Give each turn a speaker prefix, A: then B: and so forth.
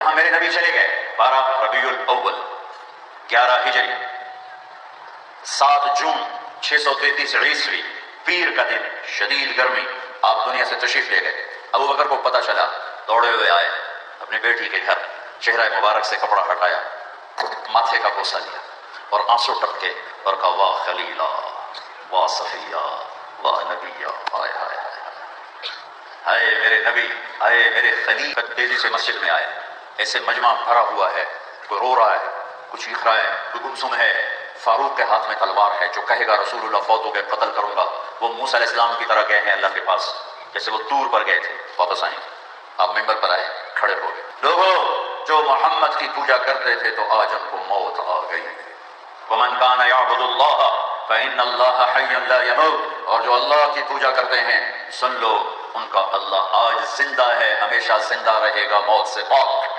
A: हाँ, मेरे नबी चले गए 12 रबीउल अव्वल 11 हिजरी 7 जून 633 ईस्वी पीर का दिन, शदीद गर्मी, आप दुनिया से तशरीफ ले गए। अबू बकर को पता चला, दौड़े हुए आए अपनी बेटी के घर, चेहरा मुबारक से कपड़ा हटाया, माथे का बोसा लिया और आंसू टपके और कहा, वाह खलीला, वाह सफिया, वाह नबिया, हाय हाय हाय मेरे नबी, आए मेरे खलील। तेजी से मस्जिद में आए, ऐसे मजमा भरा हुआ है, कोई रो रहा है, कुछ चीख रहा है, कोई गुमसुम है। फारूक के हाथ में तलवार है, जो कहेगा रसूलुल्लाह फौत हो गए, कत्ल करूंगा। वो मूसा अलैहिस्सलाम की तरह गए हैं अल्लाह के पास, जैसे वो तूर पर गए थे। वापस आए, आप मिंबर पर आए, खड़े हो गए। लोगों, जो मोहम्मद की पूजा करते थे तो आज उनको मौत आ गई। वमन कान यअबुदुल्लाह फइन्नल्लाह हय्युन ला यमूत, और जो अल्लाह की पूजा करते हैं, सुन लो, उनका अल्लाह आज जिंदा है, हमेशा जिंदा रहेगा, मौत से पाक।